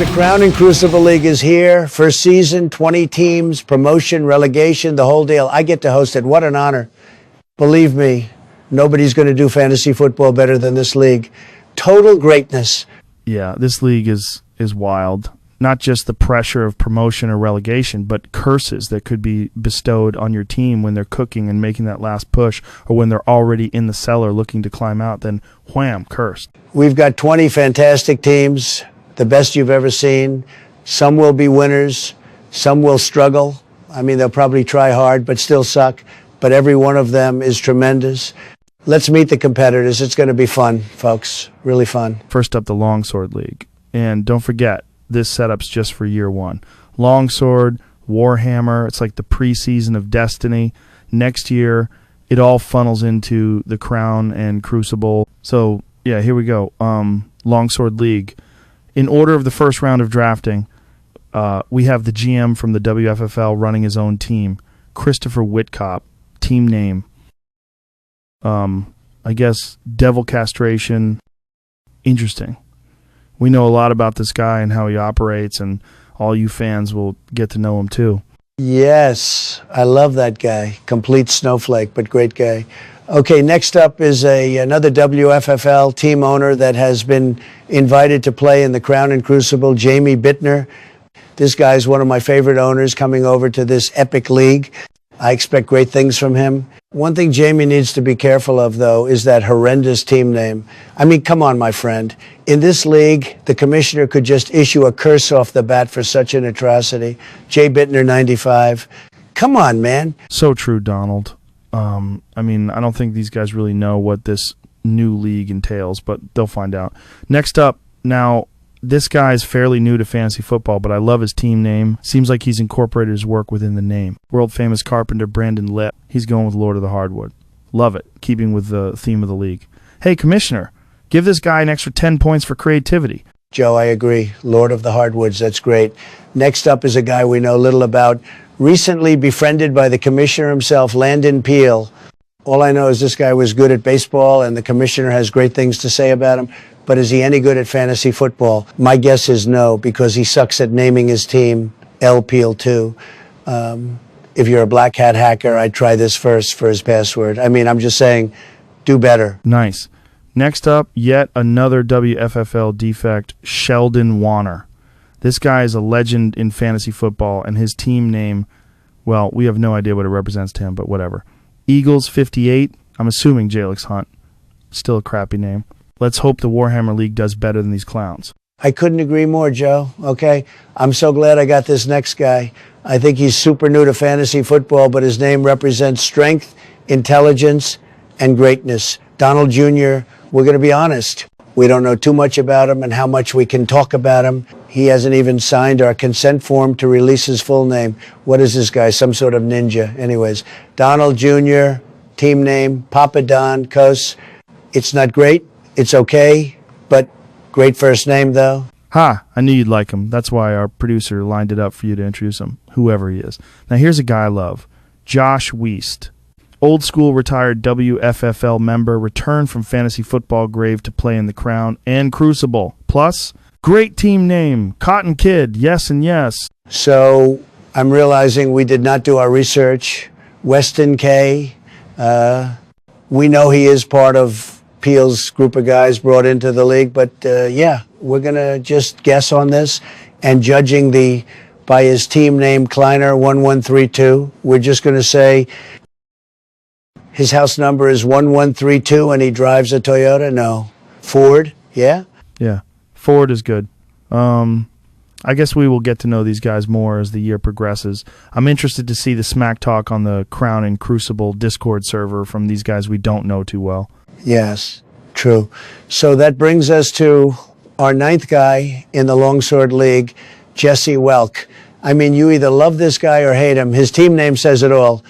The Crown and Crucible League is here. First season, 20 teams, promotion, relegation, the whole deal. I get to host it. What an honor. Believe me, nobody's going to do fantasy football better than this league. Total greatness. Yeah, this league is wild. Not just the pressure of promotion or relegation, but curses that could be bestowed on your team when they're cooking and making that last push, or when they're already in the cellar looking to climb out, then wham, cursed. We've got 20 fantastic teams, the best you've ever seen. Some will be winners, some will struggle. I mean, they'll probably try hard, but still suck. But every one of them is tremendous. Let's meet the competitors. It's going to be fun, folks. Really fun. First up, the Longsword League. And don't forget, this setup's just for year one. Longsword, Warhammer, it's like the preseason of Destiny. Next year, it all funnels into the Crown and Crucible. So, yeah, here we go. Longsword League. In order of the first round of drafting, we have the GM from the WFFL running his own team, Christopher Whitcop. Team name, I guess, Devil Castration. Interesting. We know a lot about this guy and how he operates, and all you fans will get to know him too. Yes, I love that guy. Complete snowflake, but great guy. Okay, next up is another WFFL team owner that has been invited to play in the Crown and Crucible, Jamie Bittner. This guy's one of my favorite owners coming over to this epic league. I expect great things from him. One thing Jamie needs to be careful of, though, is that horrendous team name. I mean, come on, my friend. In this league, the commissioner could just issue a curse off the bat for such an atrocity. J. Bittner, 95. Come on, man. So true, Donald. I mean, I don't think these guys really know what this new league entails, but they'll find out. Next up, now, this guy is fairly new to fantasy football, but I love his team name. Seems like he's incorporated his work within the name. World-famous carpenter Brandon Lipp. He's going with Lord of the Hardwood. Love it, keeping with the theme of the league. Hey, Commissioner, give this guy an extra 10 points for creativity. Joe, I agree. Lord of the Hardwoods, that's great. Next up is a guy we know little about. Recently befriended by the commissioner himself, Landon Peel. All I know is this guy was good at baseball, and the commissioner has great things to say about him. But is he any good at fantasy football? My guess is no, because he sucks at naming his team L. Peel too. If you're a black hat hacker, I'd try this first for his password. I mean, I'm just saying, do better. Nice. Next up, yet another WFFL defect, Sheldon Warner. This guy is a legend in fantasy football, and his team name, well, we have no idea what it represents to him, but whatever. Eagles 58, I'm assuming Jalix Hunt. Still a crappy name. Let's hope the Warhammer League does better than these clowns. I couldn't agree more, Joe, okay? I'm so glad I got this next guy. I think he's super new to fantasy football, but his name represents strength, intelligence, and greatness. Donald Jr., we're going to be honest. We don't know too much about him and how much we can talk about him. He hasn't even signed our consent form to release his full name. What is this guy, some sort of ninja? Anyways, Donald Jr., team name, Papa Don, Cos. It's not great. It's okay, but great first name, though. Ha! I knew you'd like him. That's why our producer lined it up for you to introduce him, whoever he is. Now, here's a guy I love. Josh Wiest. Old school retired WFFL member, returned from fantasy football grave to play in the Crown and Crucible. Plus, great team name, Cotton Kid, yes and yes. So, I'm realizing we did not do our research. Weston K. We know he is part of Peel's group of guys brought into the league, but yeah, we're going to just guess on this, and judging by his team name, Kleiner 1132, we're just going to say his house number is 1132 and he drives a Toyota? No. Ford? Yeah? Yeah, Ford is good. I guess we will get to know these guys more as the year progresses. I'm interested to see the smack talk on the Crown and Crucible Discord server from these guys we don't know too well. Yes, true. So that brings us to our ninth guy in the Longsword League, Jesse Welk. I mean, you either love this guy or hate him. His team name says it all.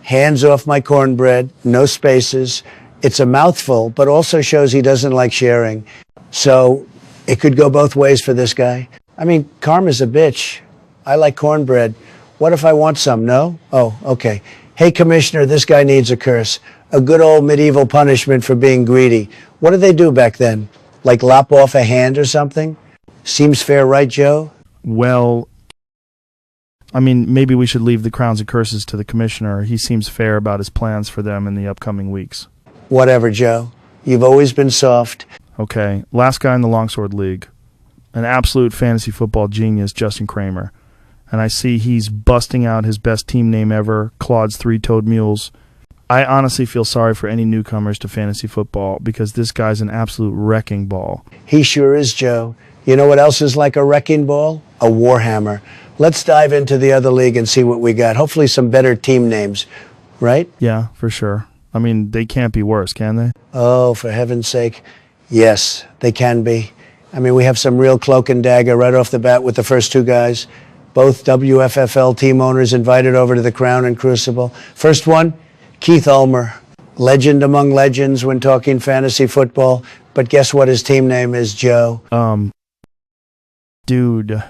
Hands off my cornbread, no spaces. It's a mouthful, but also shows he doesn't like sharing. So it could go both ways for this guy. I mean, karma's a bitch. I like cornbread. What if I want some? No? Oh, okay. Hey, Commissioner, this guy needs a curse. A good old medieval punishment for being greedy. What did they do back then? Like lop off a hand or something? Seems fair, right, Joe? Well, I mean, maybe we should leave the crowns and curses to the commissioner. He seems fair about his plans for them in the upcoming weeks. Whatever, Joe. You've always been soft. Okay, last guy in the Longsword League. An absolute fantasy football genius, Justin Kramer. And I see he's busting out his best team name ever, Claude's Three-Toed Mules. I honestly feel sorry for any newcomers to fantasy football because this guy's an absolute wrecking ball. He sure is, Joe. You know what else is like a wrecking ball? A warhammer. Let's dive into the other league and see what we got. Hopefully some better team names, right? Yeah, for sure. I mean, they can't be worse, can they? Oh, for heaven's sake. Yes, they can be. I mean, we have some real cloak and dagger right off the bat with the first two guys. Both WFFL team owners invited over to the Crown and Crucible. First one, Keith Ulmer. Legend among legends when talking fantasy football. But guess what his team name is, Joe? Dude.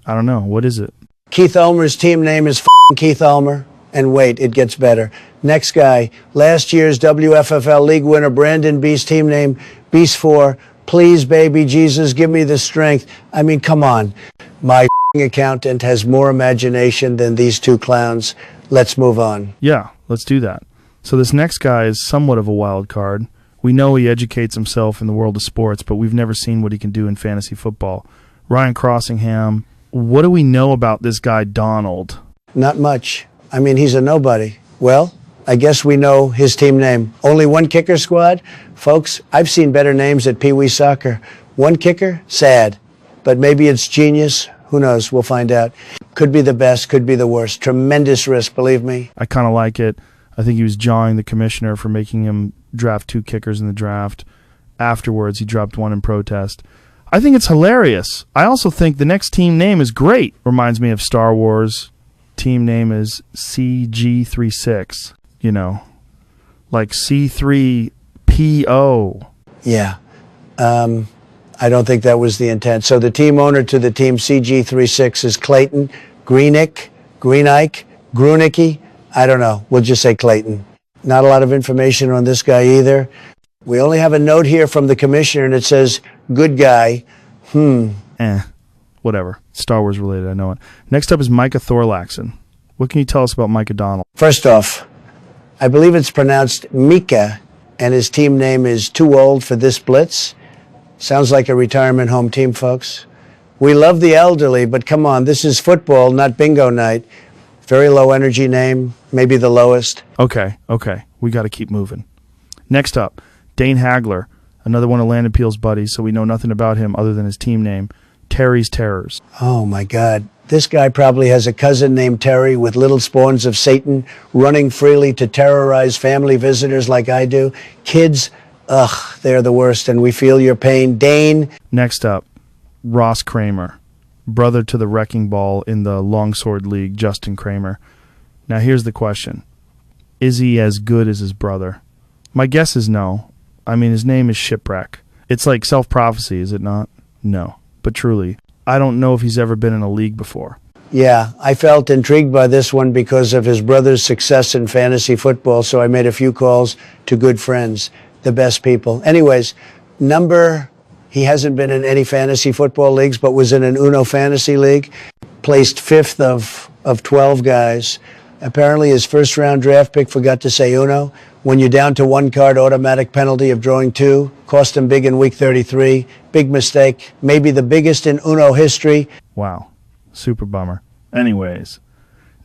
I don't know. What is it? Keith Ulmer's team name is Keith Ulmer. And wait, it gets better. Next guy, last year's WFFL League winner, Brandon Beast, team name Beast 4. Please, baby Jesus, give me the strength. I mean, come on. My accountant has more imagination than these two clowns. Let's move on. Yeah, let's do that. So this next guy is somewhat of a wild card. We know he educates himself in the world of sports, but we've never seen what he can do in fantasy football. Ryan Crossingham. What do we know about this guy, Donald? Not much. I mean, he's a nobody. Well, I guess we know his team name. Only one kicker squad? Folks, I've seen better names at Pee Wee Soccer. One kicker? Sad. But maybe it's genius. Who knows? We'll find out. Could be the best, could be the worst. Tremendous risk, believe me. I kind of like it. I think he was jawing the commissioner for making him draft 2 kickers in the draft. Afterwards, he dropped one in protest. I think it's hilarious. I also think the next team name is great. Reminds me of Star Wars. Team name is CG36. You know, like C3PO. Yeah. I don't think that was the intent. So the team owner to the team CG36 is Clayton Greenick, Grunicki. I don't know. We'll just say Clayton. Not a lot of information on this guy either. We only have a note here from the commissioner, and it says, good guy. Whatever. Star Wars related, I know it. Next up is Micah Thorlaxon. What can you tell us about Micah Donald? First off, I believe it's pronounced Mika, and his team name is Too Old for This Blitz. Sounds like a retirement home team, folks. We love the elderly, but come on, this is football, not bingo night. Very low energy name, maybe the lowest. Okay. We got to keep moving. Next up, Dane Hagler, another one of Landon Peel's buddies, so we know nothing about him other than his team name, Terry's Terrors. Oh, my God. This guy probably has a cousin named Terry with little spawns of Satan running freely to terrorize family visitors like I do. Kids, they're the worst, and we feel your pain. Dane. Next up, Ross Kramer, brother to the wrecking ball in the Longsword League, Justin Kramer. Now here's the question. Is he as good as his brother? My guess is no. I mean, his name is Shipwreck. It's like self-prophecy, is it not? No. But truly, I don't know if he's ever been in a league before. Yeah, I felt intrigued by this one because of his brother's success in fantasy football, so I made a few calls to good friends, the best people. Anyways, he hasn't been in any fantasy football leagues, but was in an Uno fantasy league, placed 5th of 12 guys. Apparently his first-round draft pick forgot to say Uno. When you're down to 1 card, automatic penalty of drawing 2. Cost him big in week 33. Big mistake. Maybe the biggest in Uno history. Wow. Super bummer. Anyways.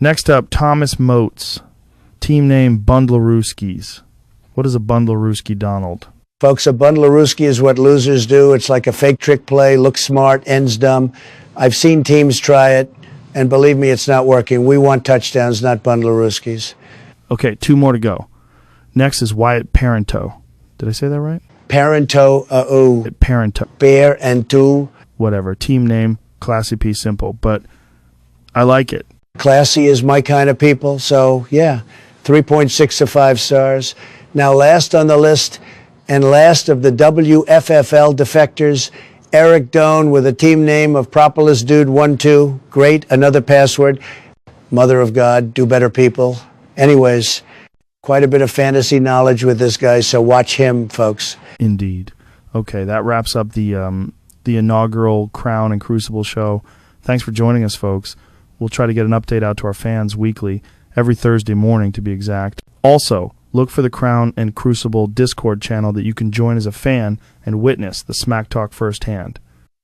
Next up, Thomas Moats. Team name Bundlerooskies. What is a Bundlerooski, Donald? Folks, a Bundlerooski is what losers do. It's like a fake trick play. Looks smart, ends dumb. I've seen teams try it, and believe me, it's not working. We want touchdowns, not Bundlerooskis. Okay, 2 more to go. Next is Wyatt Parento. Did I say that right? Parento, Parento. Bear and two. Whatever. Team name, Classy P Simple. But I like it. Classy is my kind of people. So, yeah, 3.6 to 5 stars. Now, last on the list and last of the WFFL defectors, Eric Doan with a team name of Propolis Dude 12. Great. Another password. Mother of God. Do better, people. Anyways, quite a bit of fantasy knowledge with this guy, so watch him, folks. Indeed. Okay, that wraps up the the inaugural Crown and Crucible show. Thanks for joining us, folks. We'll try to get an update out to our fans weekly, every Thursday morning to be exact. Also, look for the Crown and Crucible Discord channel that you can join as a fan and witness the smack talk firsthand.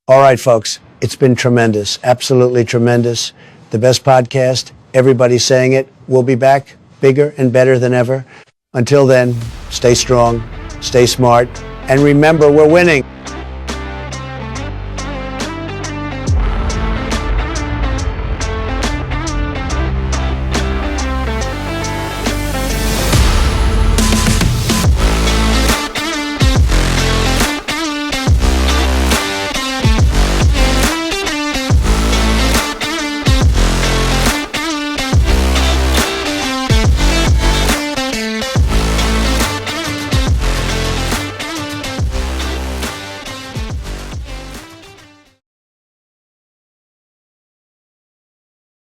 All right, folks, it's been tremendous, absolutely tremendous. The best podcast, everybody's saying it. We'll be back bigger and better than ever. Until then, stay strong, stay smart, and remember, we're winning.